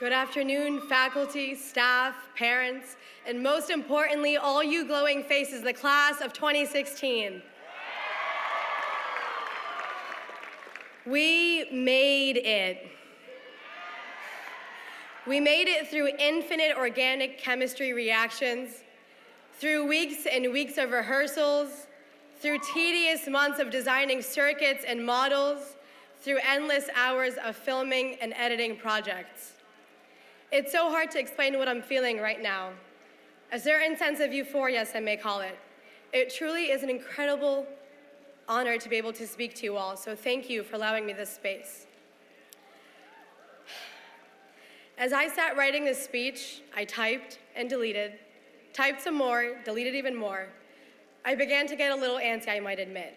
Good afternoon, faculty, staff, parents, and most importantly, all you glowing faces, the class of 2016. We made it. We made it through infinite organic chemistry reactions, through weeks and weeks of rehearsals, through tedious months of designing circuits and models, through endless hours of filming and editing projects. It's so hard to explain what I'm feeling right now. A certain sense of euphoria, some may call it. It truly is an incredible honor to be able to speak to you all, so thank you for allowing me this space. As I sat writing this speech, I typed and deleted, typed some more, deleted even more. I began to get a little antsy, I might admit.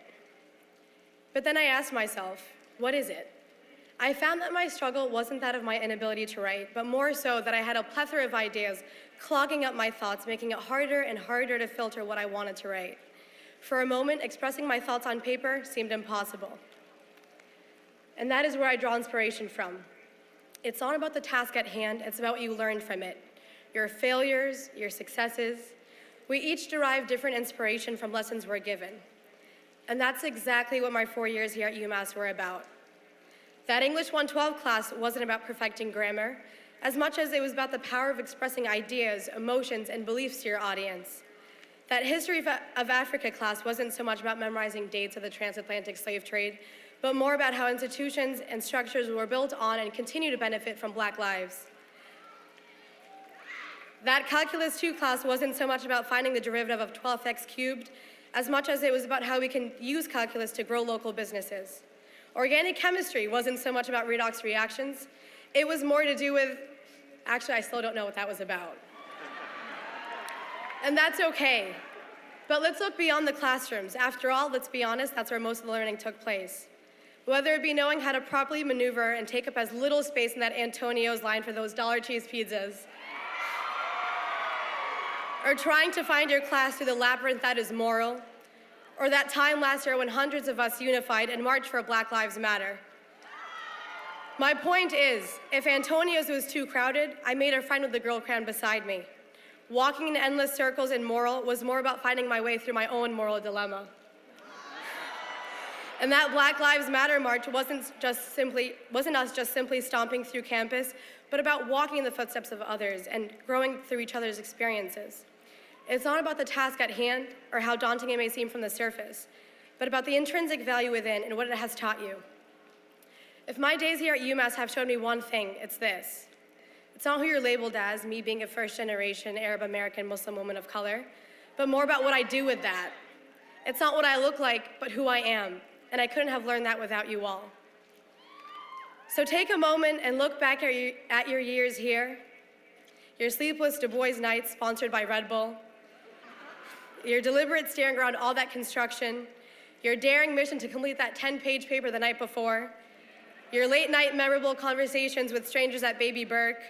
But then I asked myself, what is it? I found that my struggle wasn't that of my inability to write, but more so that I had a plethora of ideas clogging up my thoughts, making it harder and harder to filter what I wanted to write. For a moment, expressing my thoughts on paper seemed impossible. And that is where I draw inspiration from. It's not about the task at hand, it's about what you learned from it. Your failures, your successes. We each derive different inspiration from lessons we're given. And that's exactly what my 4 years here at UMass were about. That English 112 class wasn't about perfecting grammar, as much as it was about the power of expressing ideas, emotions, and beliefs to your audience. That History of Africa class wasn't so much about memorizing dates of the transatlantic slave trade, but more about how institutions and structures were built on and continue to benefit from Black lives. That Calculus 2 class wasn't so much about finding the derivative of 12x cubed, as much as it was about how we can use calculus to grow local businesses. Organic chemistry wasn't so much about redox reactions. It was more to do with, actually, I still don't know what that was about. And that's okay. But let's look beyond the classrooms. After all, let's be honest, that's where most of the learning took place. Whether it be knowing how to properly maneuver and take up as little space in that Antonio's line for those dollar cheese pizzas, or trying to find your class through the labyrinth that is moral, or that time last year when hundreds of us unified and marched for Black Lives Matter. My point is, if Antonio's was too crowded, I made a friend with the girl crammed beside me. Walking in endless circles in moral was more about finding my way through my own moral dilemma. And that Black Lives Matter march wasn't us just simply stomping through campus, but about walking in the footsteps of others and growing through each other's experiences. It's not about the task at hand or how daunting it may seem from the surface, but about the intrinsic value within and what it has taught you. If my days here at UMass have shown me one thing, it's this. It's not who you're labeled as, me being a first-generation Arab American Muslim woman of color, but more about what I do with that. It's not what I look like, but who I am, and I couldn't have learned that without you all. So take a moment and look back at your years here, your sleepless Du Bois nights sponsored by Red Bull, your deliberate staring around all that construction, your daring mission to complete that 10-page paper the night before, your late-night memorable conversations with strangers at Baby Burke,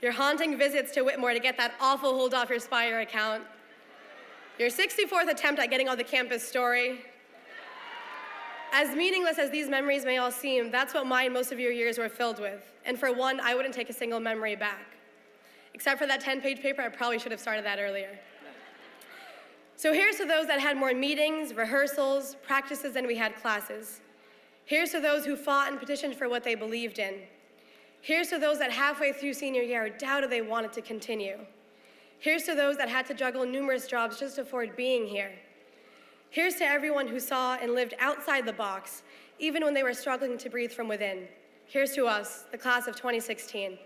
your haunting visits to Whitmore to get that awful hold off your Spire account, your 64th attempt at getting on the campus story. As meaningless as these memories may all seem, that's what mine most of your years were filled with. And for one, I wouldn't take a single memory back. Except for that 10-page paper, I probably should have started that earlier. So here's to those that had more meetings, rehearsals, practices than we had classes. Here's to those who fought and petitioned for what they believed in. Here's to those that halfway through senior year doubted they wanted to continue. Here's to those that had to juggle numerous jobs just to afford being here. Here's to everyone who saw and lived outside the box, even when they were struggling to breathe from within. Here's to us, the class of 2016.